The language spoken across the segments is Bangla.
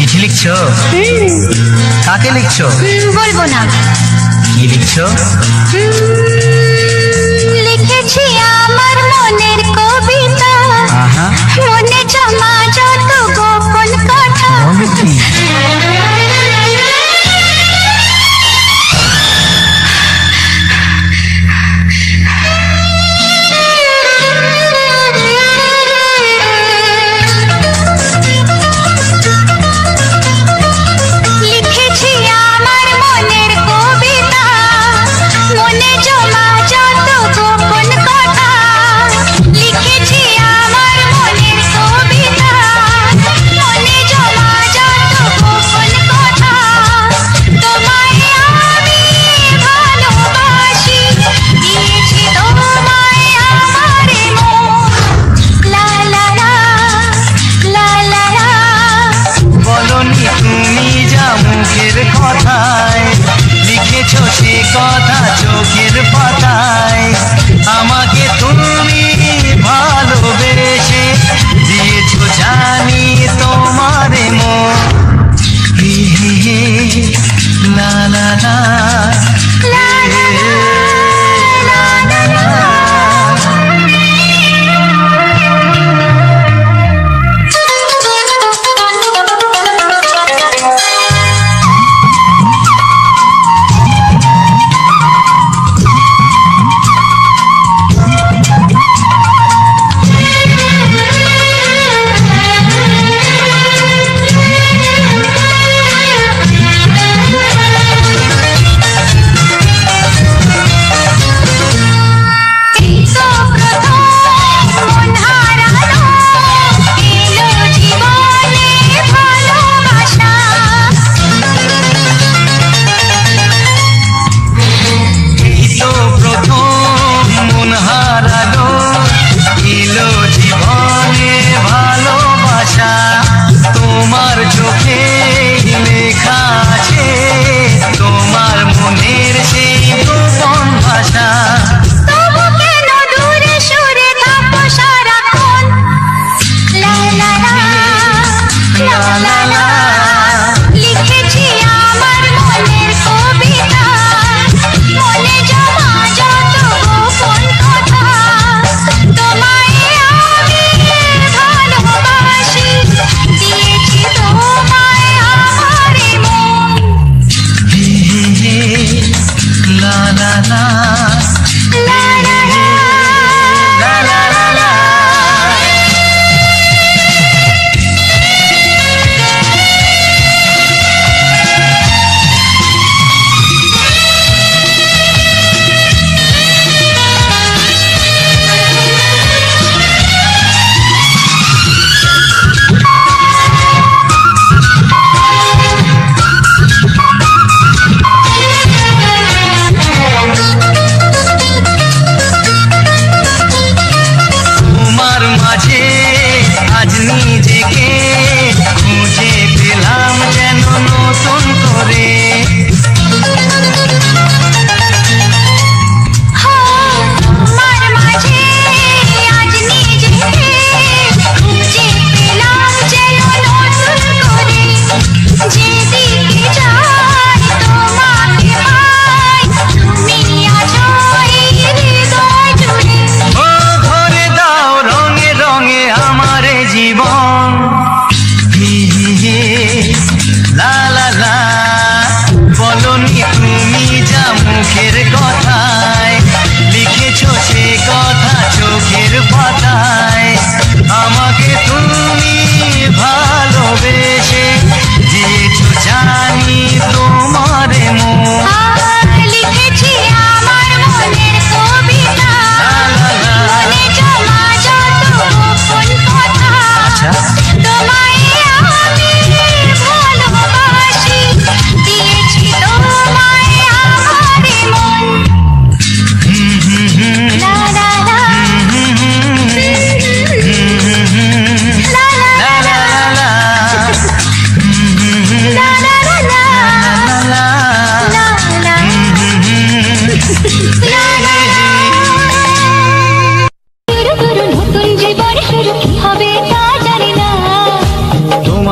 চিঠি লিখছো? কাকে লিখছো? বলবো না। কি লিখছো? লিখেছি আমার মনের কবিতা, মনে জমা যত গোপন কথা। কথা চোখের পাতায় আমাকে তুমি ভালোবেসে দিয়েছো, জানি তোমার মন। লা লা লা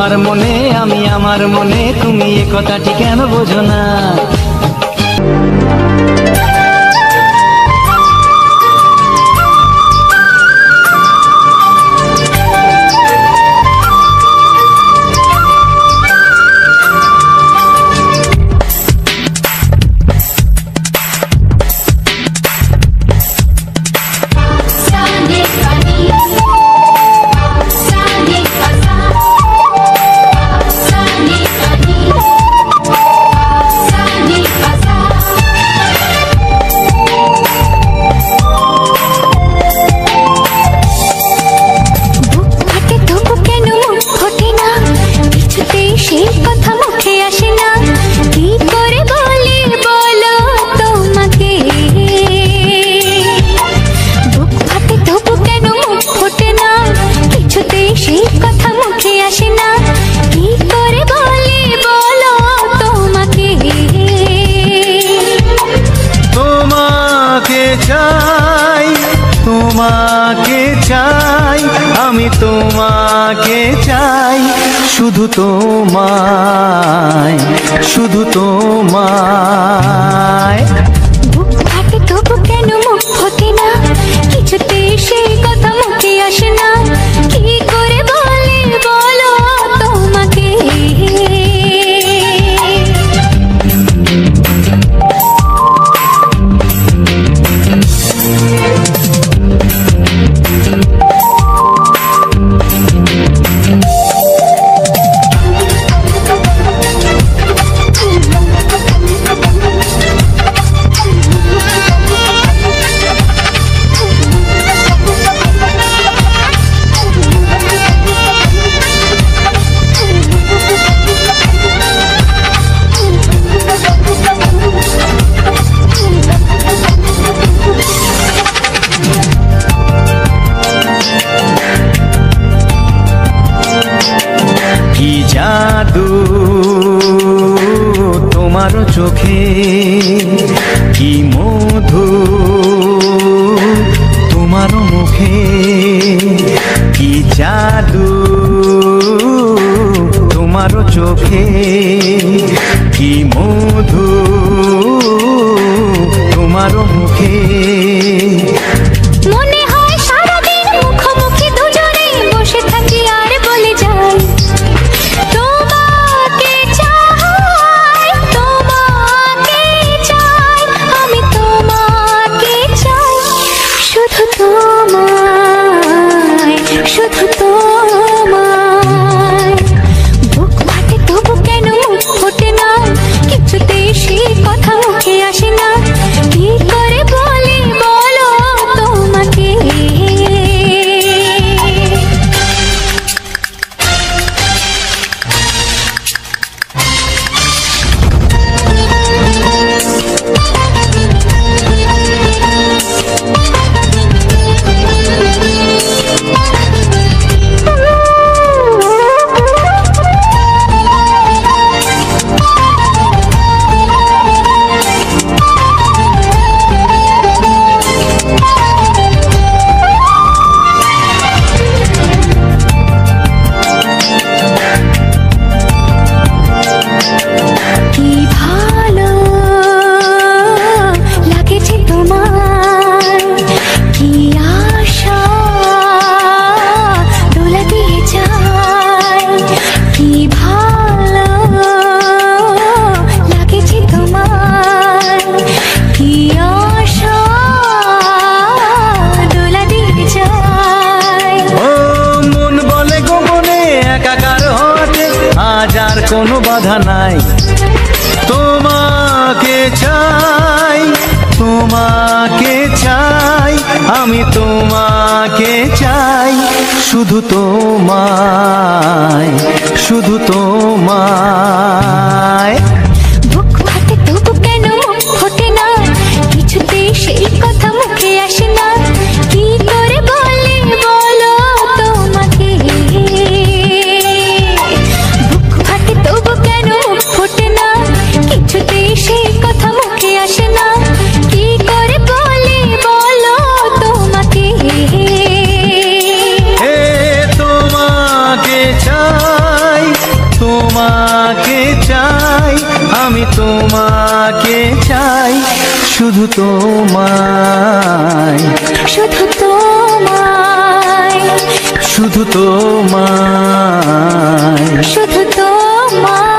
তোমার মনে আমি আমার মনে, তুমি এ কথাটি কেন বোঝো না? তোমাকে চাই, আমি তোমাকে চাই, শুধু তোমায়, শুধু তোমায়। বুক ফাটে তবু কেন মুখ ফোটে না, কিছুতে সেই কথা মুখে আসে না, কি করে বলি বলো তোমাকে। কি জাদু তোমার চোখে, কি মধু তোমার মুখে, কি জাদু তোমার চোখে, কি মধু তোমার মুখে। মনে হয় সারাদিন মুখোমুখি দুজনে বসে থাকি আর বলে যাই, তোমাকে চাই, তোমাকে চাই, আমি তোমাকে চাই, শুধু তোমায়, শুধু তোমায়। বুক ফাটে তবু কেন মুখ ফোটে না, কিছুতেই সেই কথা মুখে আসে না, কি করে বলি বলো তোমাকে। কি ভালো লাগেছে তোমার, কি আশা দোলা দিয়ে যায়, কি ভালো লাগেছে তোমার, কি আশা দোলা দিয়ে যায়। ও মন বলে গো মনে একাকার হতে আজ আর কোনো বাধা নাই, তোমাকে চাই, তোমাকে চাই, আমি তোমাকে চাই, শুধু তোমায়, শুধু তোমায়। বুক ফাটে তবু কেন মুখ ফোটে না, কিছুতেই সেই কথা মুখে আসে না, কি করে বলি বলো তোমাকে। বুক ফাটে তবু কেন মুখ ফোটে না, কিছুতেই সেই কথা মুখে আসে না, কি করে বলি বলো তোমাকে। হে তোমাকে চাই, তোমাকে চাই, শুধু তোমায়, শুধু তোমায়, শুধু তোমায়, শুধু তোমায়।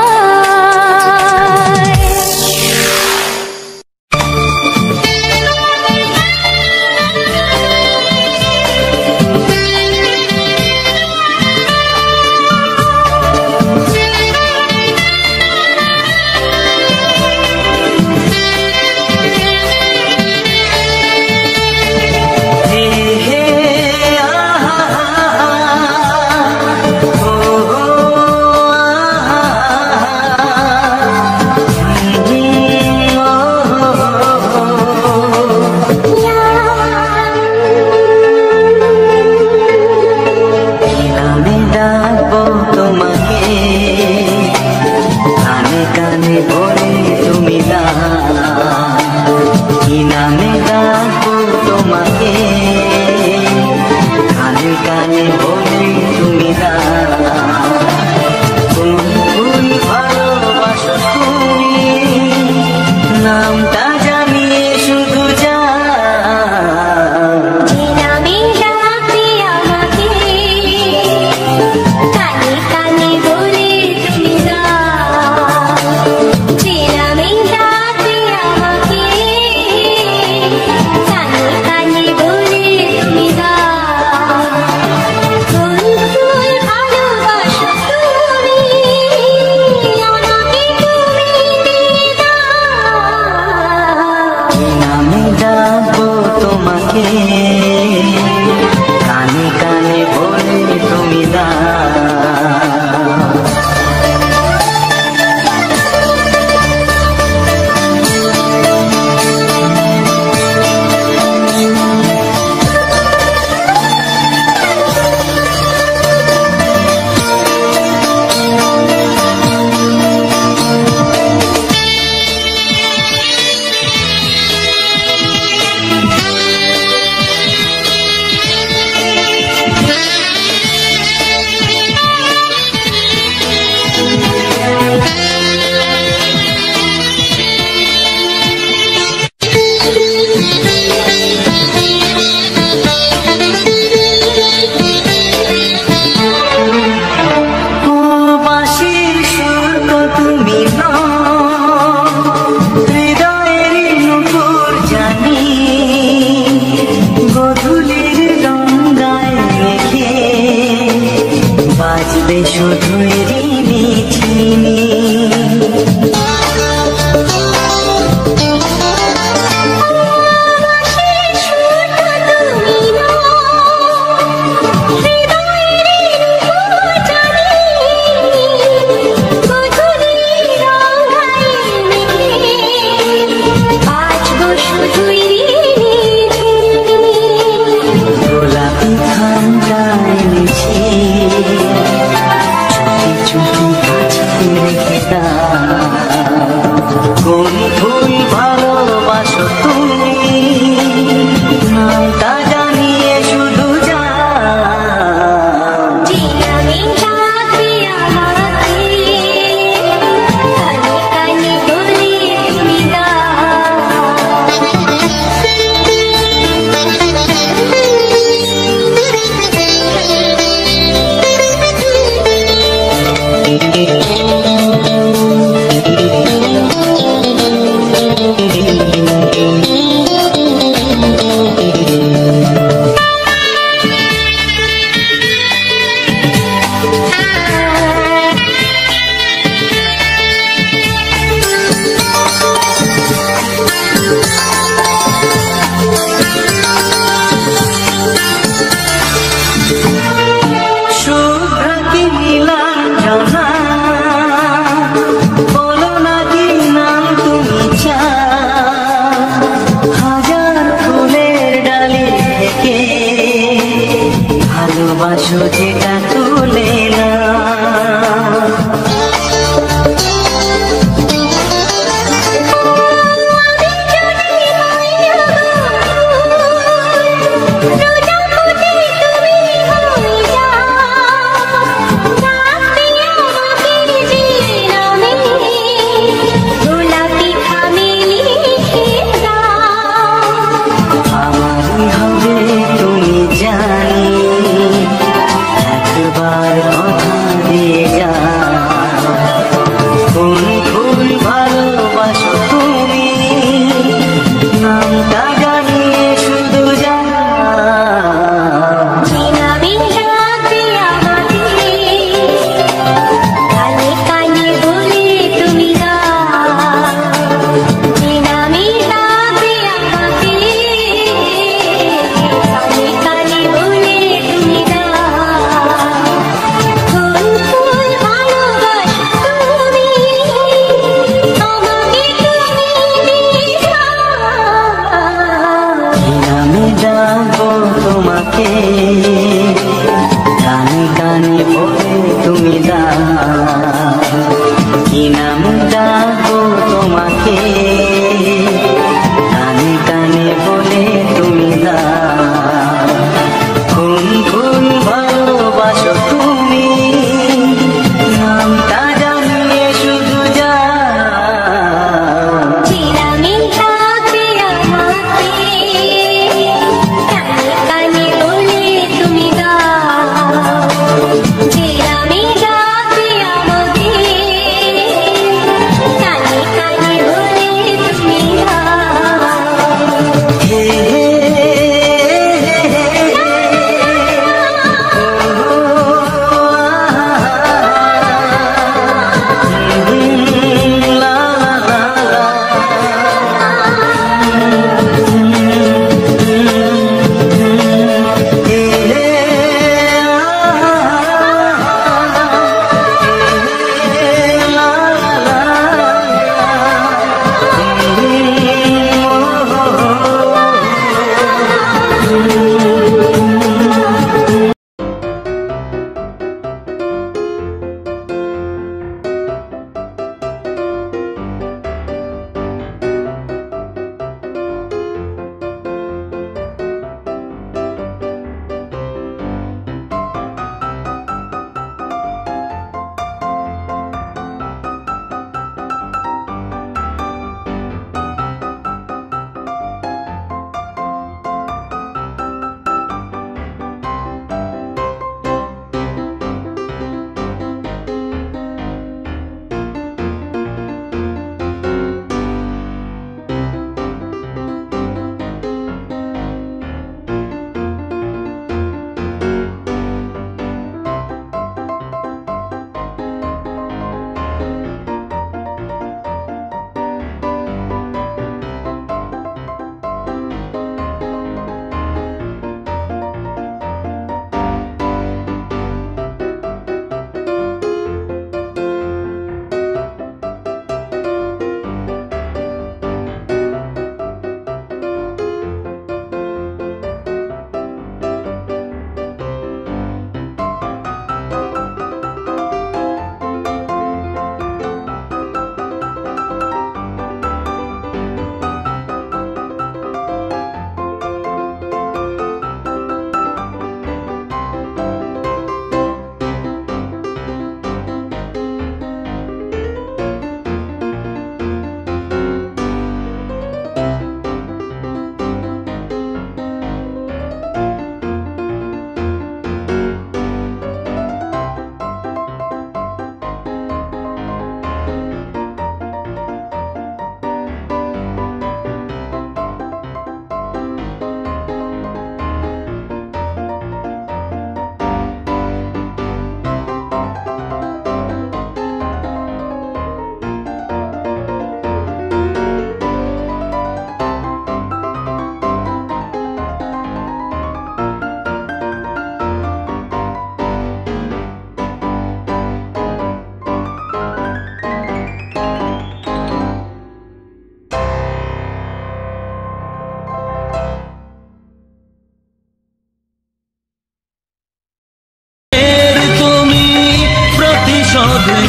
কি নাম ডাকবো তোমাকে, কানে কানে বলে তুমি না কোন কোন ভালোবাসো তুমি, নামটা জানিয়ে শুধু যা চিরামিন ডাকে আমাকে, কানে কানে বলে তুমি দাও। চিরামিন ডাকে আমাকে, কানে কানে বলে তুমি দাও। হে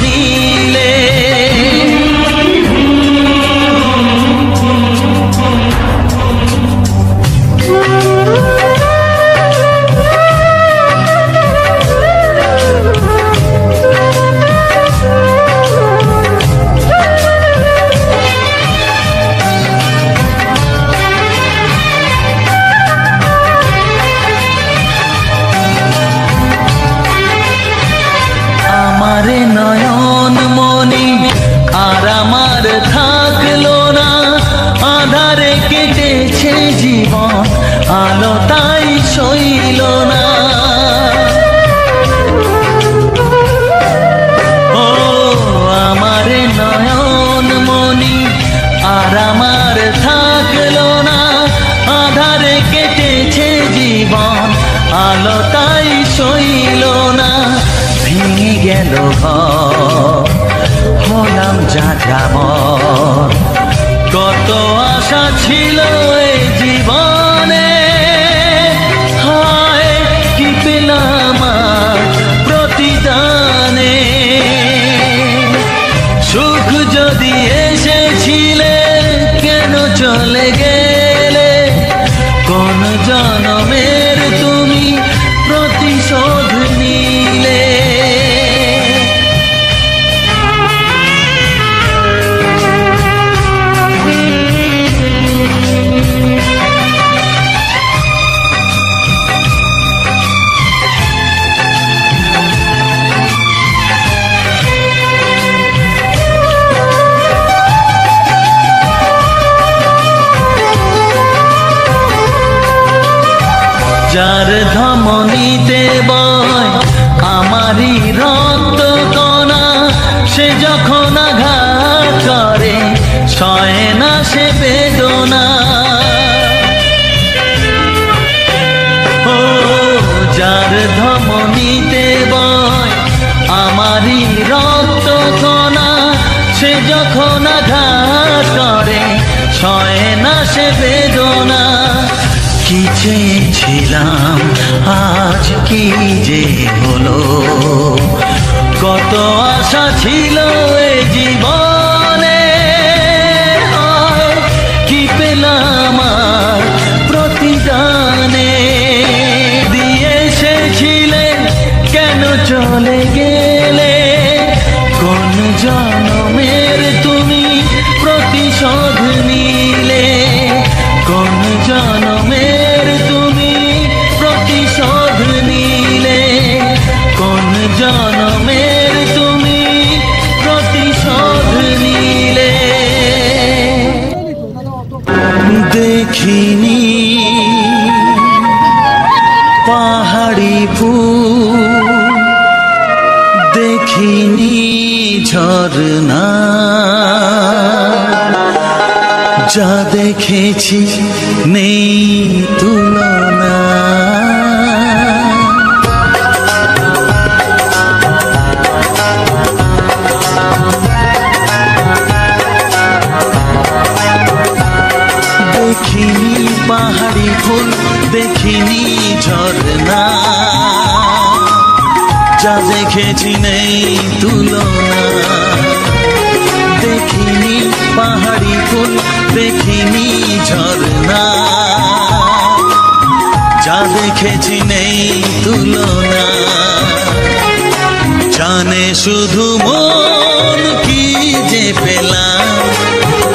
নিলে আমারে নয়ন মনি আর আমার থাকলো না, আধারে কেটেছে জীবন আলো তাই সইল না। ও আমারে নয়ন মনি আর আমার থাকলো না, আধারে কেটেছে জীবন আলো তাই সইল না। ভেঙে গেল হলাম যাযাবর, কত আশা ছিল এই জীবনে, হায় কি পেলাম প্রতিদানে। যার ধমনীতে বয় আমারই রক্ত কণা, সে যখন আঘাত করে সয় না সে বেদনা। ও যার ধমনীতে বয় আমারই রক্ত কণা, সে যখন আঘাত করে সয় না সে বেদনা। কি চেয়েছিলাম আজ কি যে হলো, কত আশা ছিল এ জীবনে, কি পেলাম আর প্রতিদানে। দিয়ে এসেছিলে কেন চলে গেলে, কোন জনমের তুমি প্রতিশোধ নিলে, কোন জনমের তুমি প্রতিশোধ নিলে, কোন জনমের তুমি প্রতিশোধ নিলে। দেখিনি পাহাড়ি ফুল, দেখিনি ঝরনা, যা দেখেছি নেই তুলনা। দেখিনি পাহাড়ি ফুল, দেখিনি ঝরনা, যা দেখেছি নেই তুলনা। দেখিনি পাহাড়ি ফুল, দেখিনি ঝরনা, যা দেখেছি নেই তুলনা। জানে শুধু মন কি যে পেলাম,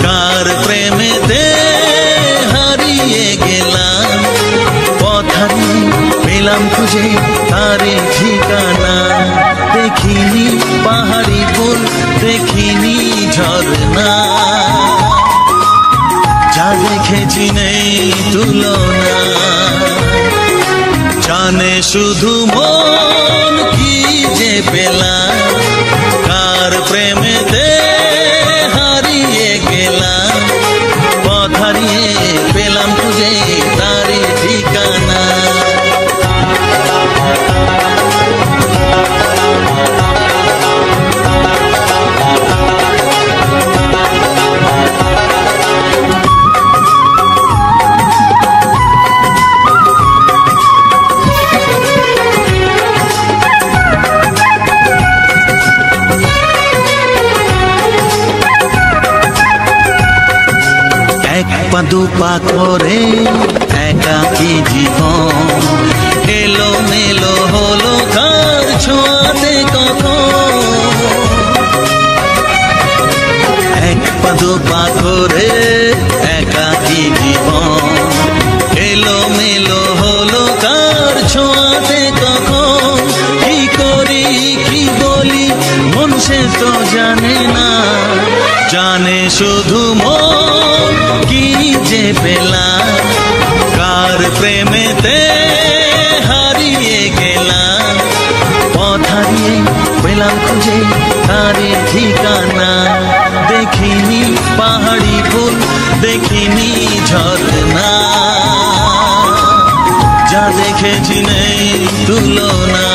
কার প্রেমেতে হারিয়ে গেলাম। পথারি পেলাম খুঁজে তারে ঠিকানা, দেখিনি পাহাড়ি ফুল, দেখিনি ঝরনা, যা দেখেছি নেই তুলনা। জানে শুধু মন কি যে পেলাম, কার প্রেমেতে হারিয়ে গেলাম। পথ হারিয়ে পেলাম খুঁজে তারে ঠিকানা। এক পা দুপা করে একাকী জীবন, এলো মেলো হলো কার ছোঁয়াতে কখন। এক পা দুপা করে একাকী জীবন, এলো মেলো হলো কার ছোঁয়াতে কখন। কি করি কি বলি মন সে তো জানে না, জানে শুধু মন কি যে পেলাম, কার প্রেমেতে হারিয়ে গেলাম। পথ হারিয়ে পেলাম খুঁজে তারে ঠিকানা, দেখিনি পাহাড়ি ফুল, দেখিনি ঝরনা, যা দেখেছি নেই তুলনা।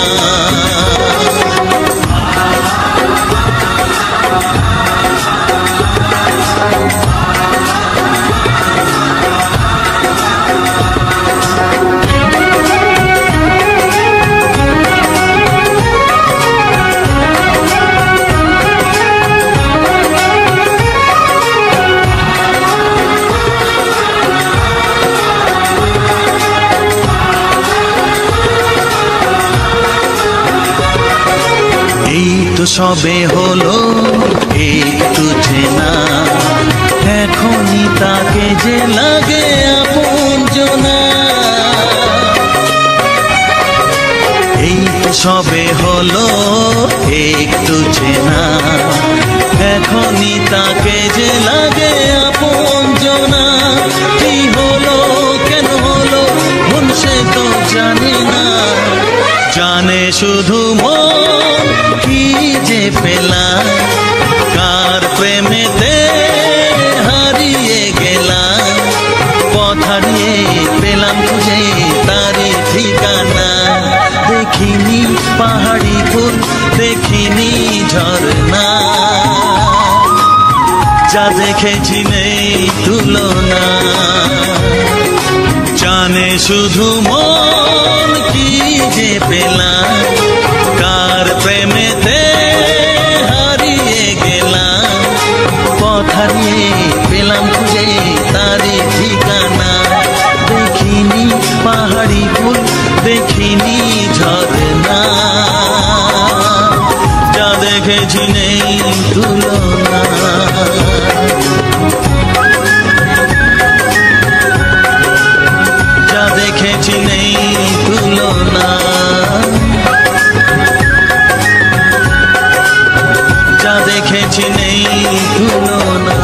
এই তো সবে হলো একটু চেনা, এখনই তাকে যে লাগে আপনজনা। এই তো সবে হলো একটু চেনা, এখনই তাকে যে লাগে আপনজনা। কি হলো কেন হলো মন সে তো যা দেখেছি নেই তুলনা, জানে শুধু মন কি যে পেলাম, কার প্রেমেতে হারিয়ে গেলাম, পথ হারিয়ে পেলাম খুঁজে তারই ঠিকানা। দেখিনি পাহাড়ি ফুল, দেখিনি ঝরনা, যা দেখেছি নেই তুলনা। যা দেখেছি নেই তুলনা, যা দেখেছি নেই তুলনা।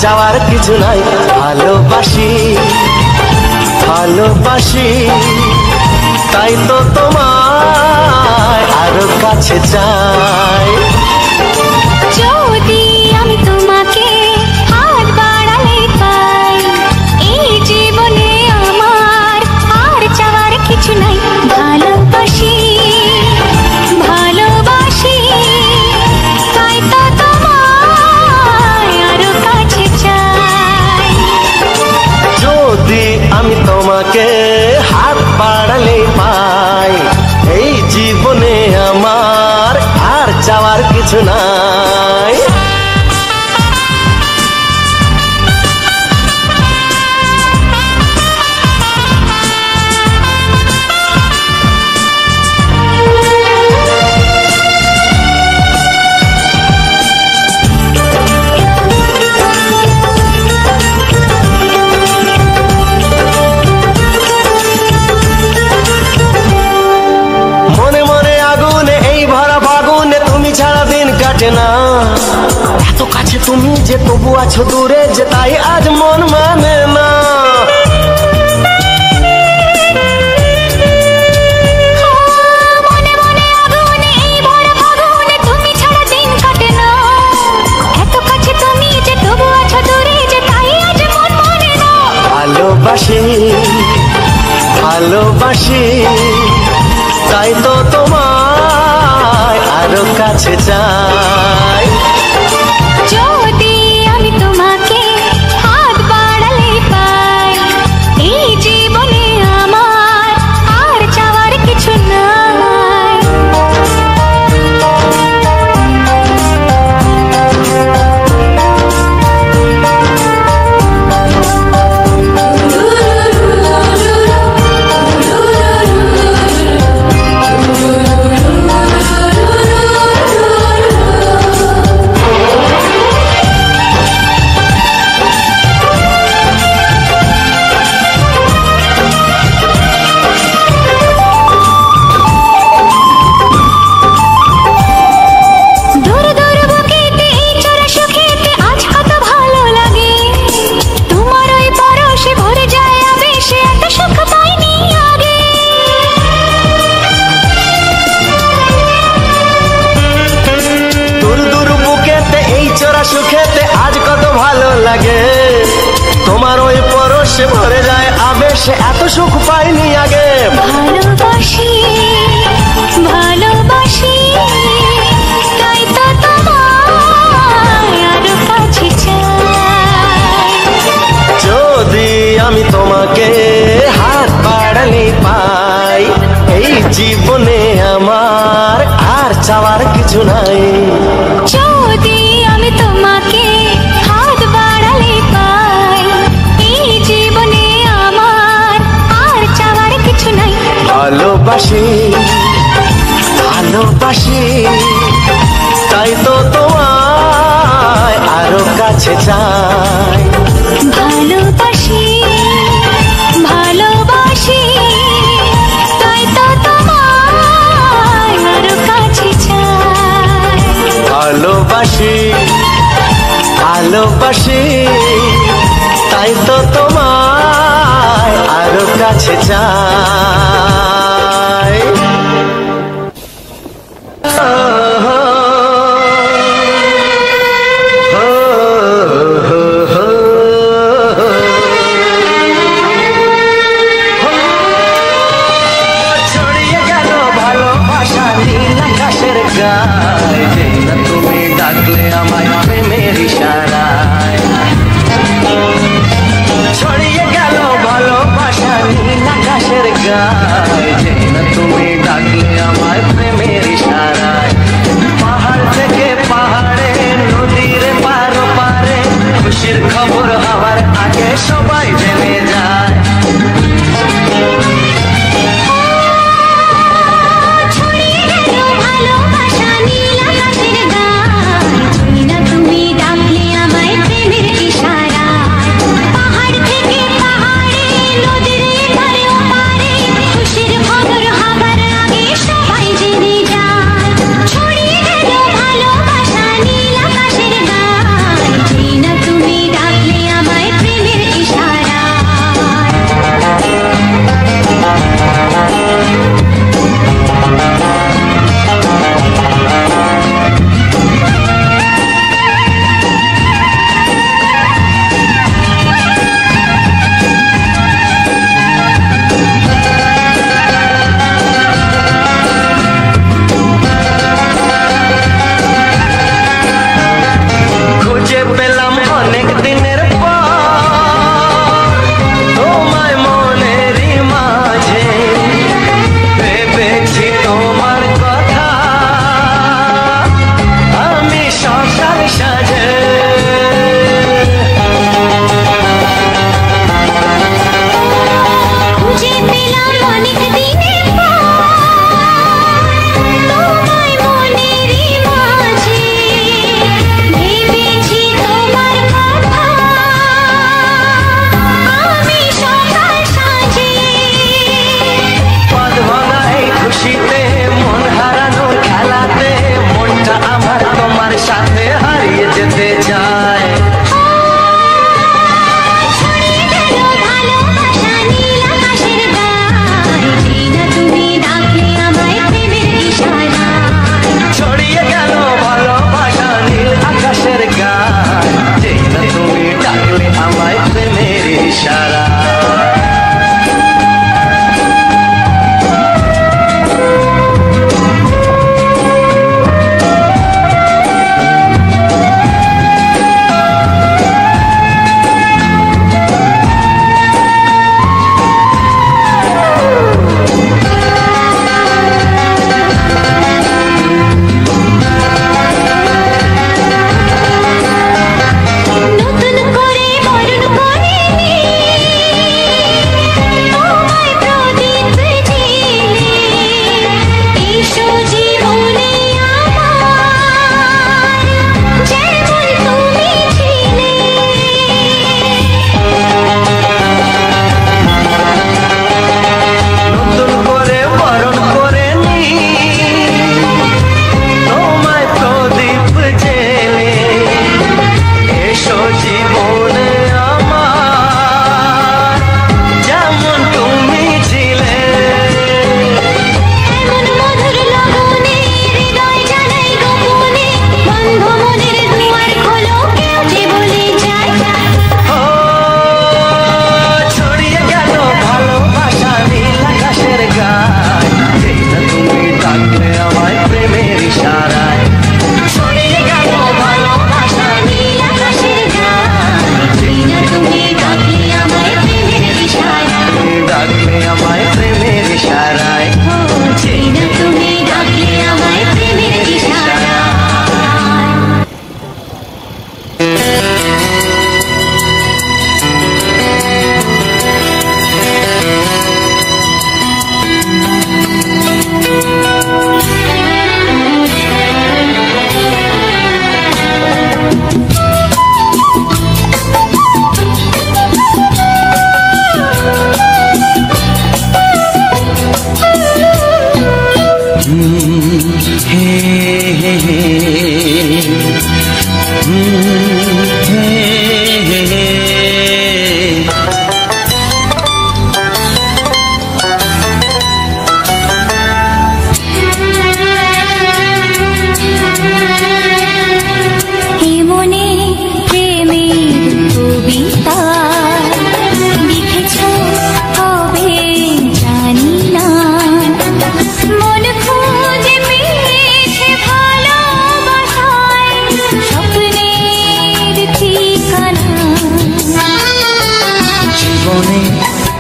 যাওয়ার কিছু নাই, ভালোবাসি ভালোবাসি, তাই তো তোমায় আরো কাছে চাই। যদি আমি তোমাকে হাত বাড়ালে পাই, এই জীবনে আমার আর চাওয়ার কিছু নাই। ভালোবাসি ভালোবাসি, তাই তো তোমায় আরো কাছে চাই। যদি আমি তোমাকে হাত বাড়ালে পাই, এই জীবনে আমার আর চাওয়ার কিছু নাই। এত কাছে তুমি যে তবু আছো দূরে, যে তাই আজ মন মানে না। মনে মনে আগুনে এই ভরা ফাগুনে তুমি ছাড়া দিন কাটে না। এত কাছে তুমি যে তবু আছো দূরে, যে তাই আজ মন মানে না। ভালোবাসি ভালোবাসি, তাই তো তোমায় আরো কাছে চাই। যদি আমি তোমাকে হাত বাড়ালে পাই, এই জীবনে আমার আর চাওয়ার কিছু নাই। সুখেতে আজ কত ভালো লাগে, তোমার ওই পরশে ভরে যায় আবেশে, এত সুখ পাইনি আগে। ভালোবাসি ভালোবাসি, তাই তো তোমায় আরো কাছে চাই। যদি আমি তোমাকে হাত বাড়ালে পাই, এই জীবনে আমার আর চাওয়ার কিছু নাই। যদি আমি তোমাকে হাত বাড়ালে পাই, ভালোবাসি ভালোবাসি, তাই তো তোমায় আরো কাছে চাই। ভালোবাসি ভালোবাসি, তাই তো তোমায় আরো কাছে চাই। ভালোবাসি ভালোবাসি, তাই তো তোমায় আরো কাছে চাই। ছড়িয়ে গেল ভালোবাসা নীল আকাশের গায়ে, যেই না তুমি ডাকলে আমায় প্রেমের ইশারায়। ছড়িয়ে গেল ভালোবাসা নীল আকাশের গায়ে,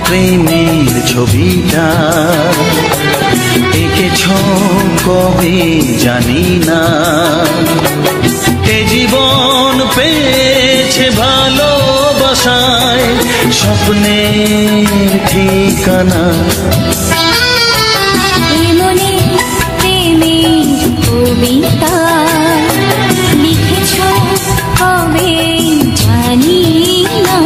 প্রেমের ছবিটা এঁকেছ কবে জানি না। এ জীবন পেয়েছে ভালোবাসায় স্বপ্নের ঠিকানা। মনে প্রেমের কবিতা লিখেছ কবে জানি না।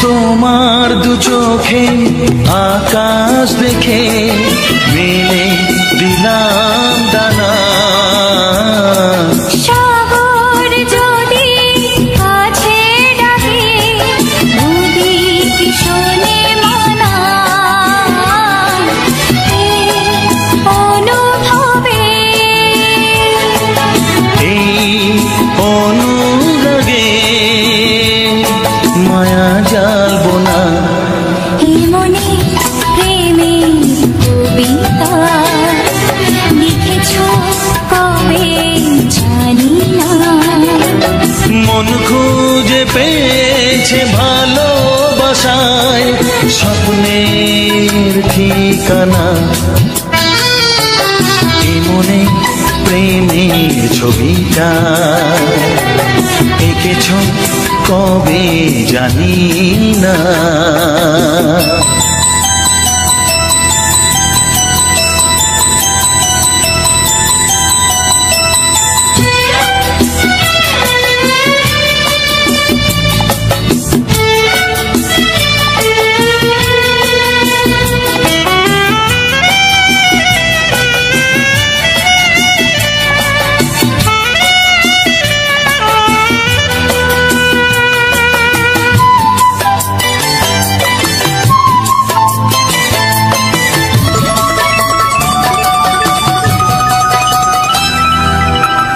তোমার দু চোখে আকাশ দেখে মেলে দিলাম দানা। সাগর যদি কাছে ডাকে নদী কি শোনে মানা। এই অনুভবে এই অনুরাগে মায়া জ্বালবো না। এই মনে প্রেমের কবিতা লিখেছ কবে জানি না। মন খুঁজে পেয়েছে ভালোবাসায় স্বপ্নের ঠিকানা। এ মনে প্রেমের ছবিটা এঁকেছ কবে জানি না।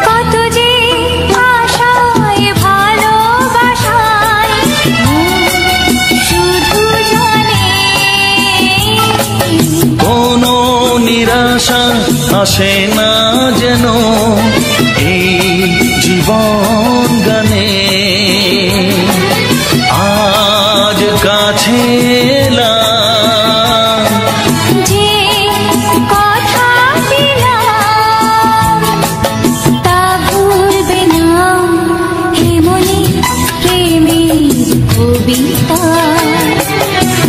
কত যে আশায় ভালোবাসায় শুধু জানে কোনো নিরাশা আসে না যেন এই জীবন গানে। আজ কাছে এলাম যে কথা দিলাম তা ভুলবে না। হে মনে প্রেমের কবিতা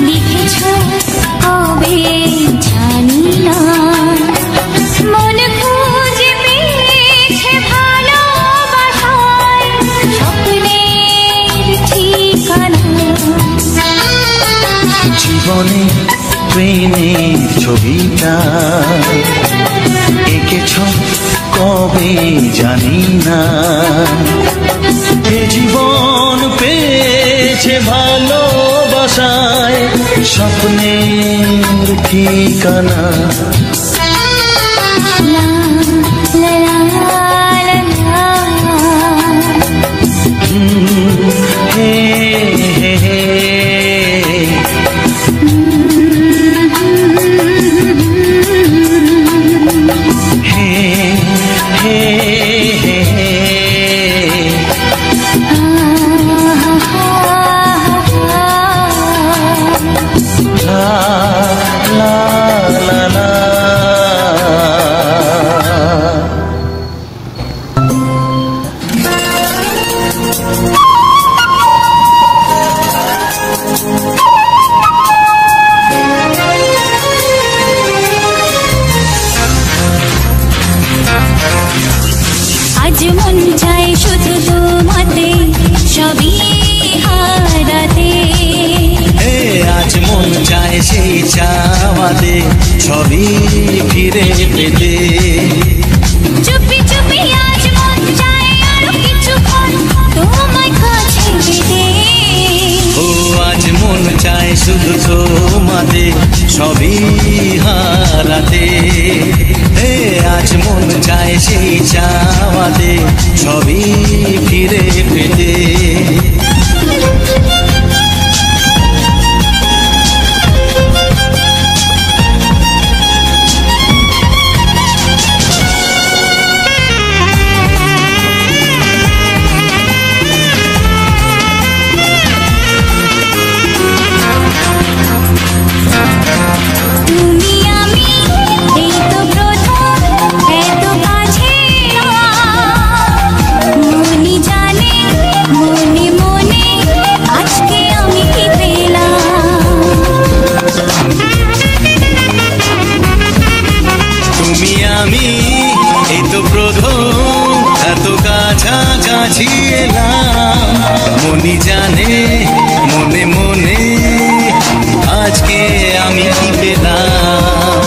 লিখেছ কবে জানি না। মন খুঁজে পেয়েছে ভালোবাসায় স্বপ্নের ঠিকানা। জীবনে প্রেমের ছবিটা এঁকেছ কবে জানি না। এ জীবন পেয়েছে ভালোবাসায় স্বপ্নের ঠিকানা। লা লা লা লা হে হে হে হে হে হে হে। লা লা লা লা। আজ মন চায় শুধু তোমাতে সবই হারাতে। আজ মন চায় সেই চাওয়াতে সবই ফিরে পেতে। চুপি চুপি আজ মন চায় আরো কিছুক্ষণ তোমায় কাছে পেতে। ও আজ মন চায় শুধু তোমাতে সবই হারাতে। হে আজ মন চায় সেই চাওয়াতে সবই ফিরে পেতে। কাছাকাছি এলাম মনি জানে মনে মনে আজকে আমি কি পেলাম।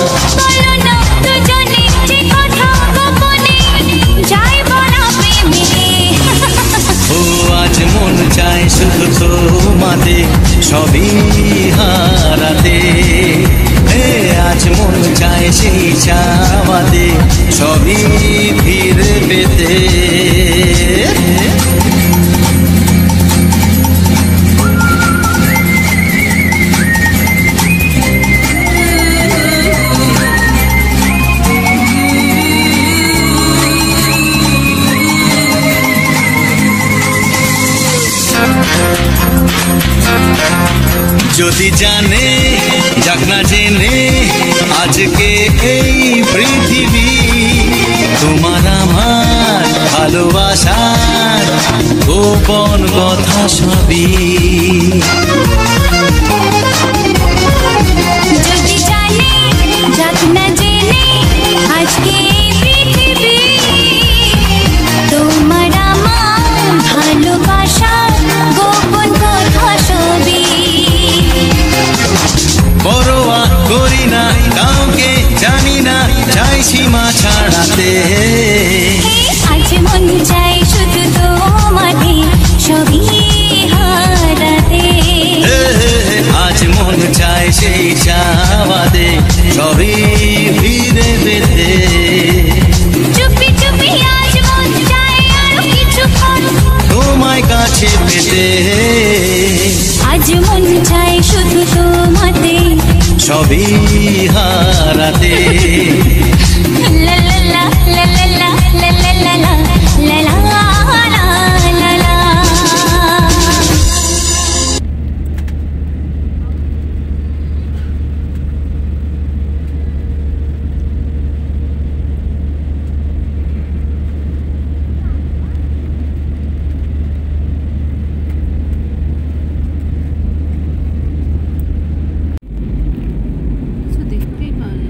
ও আজ মন চায় শুধু তোমাতে সবই হারাতে। হে আজ মন চায় সেই চাওয়াতে সবই ফিরে পেতে। যদি জানে যাক না জেনে আজকে এই পৃথিবী তোমার আমার ভালোবাসার গোপন কথা সবই। যদি জানে যাক না জেনে আজকে এই পৃথিবী তোমার আমার ভালোবাসার গোপন কথা সবই। পরোয়া করি না কাউকে জানি না চাই সীমা ছাড়াতে। আজ মন চাই শুধু তোমাতে সবই হারাতে। আজ মন চায় সেই চাওয়াতে সবই ফিরে পেতে। চুপি চুপি আজ মন চাই আরো কিছুক্ষণ তোমায় কাছে পেতে। আজ মন চাই শুধু তোমাতে সবই হারাতে। লা লা লা লা লা লা লা লা লা লা লা লা লা। দেখতেই পারে।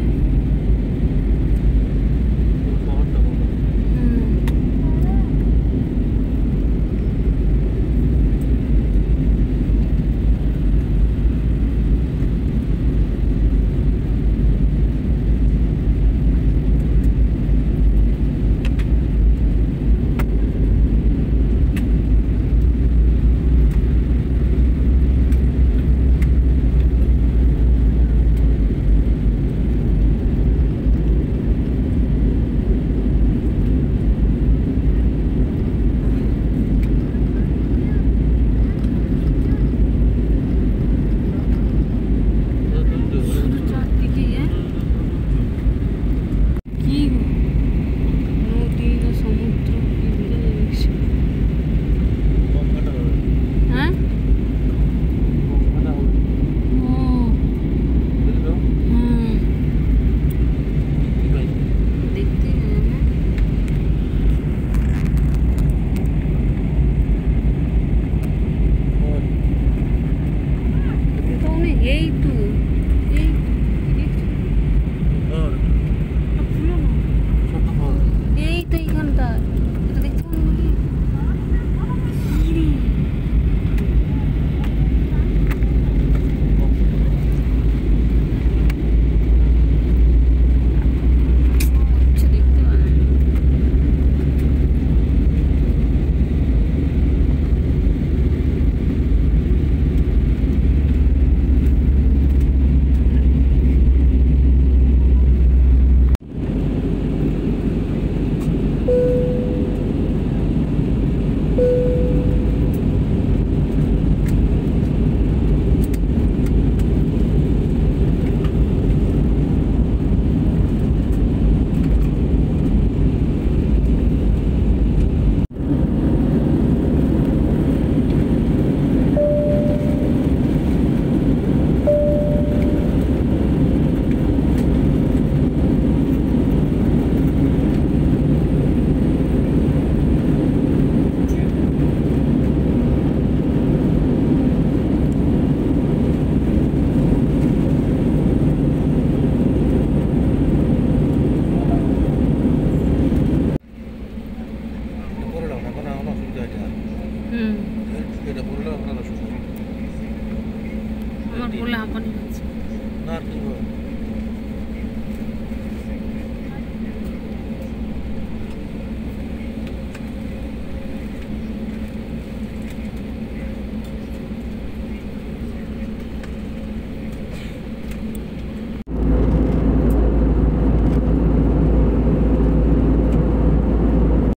হুম এটা বললে আপনারা শুনুন আমার বলে হাঁপানি হচ্ছে না আর কি হবে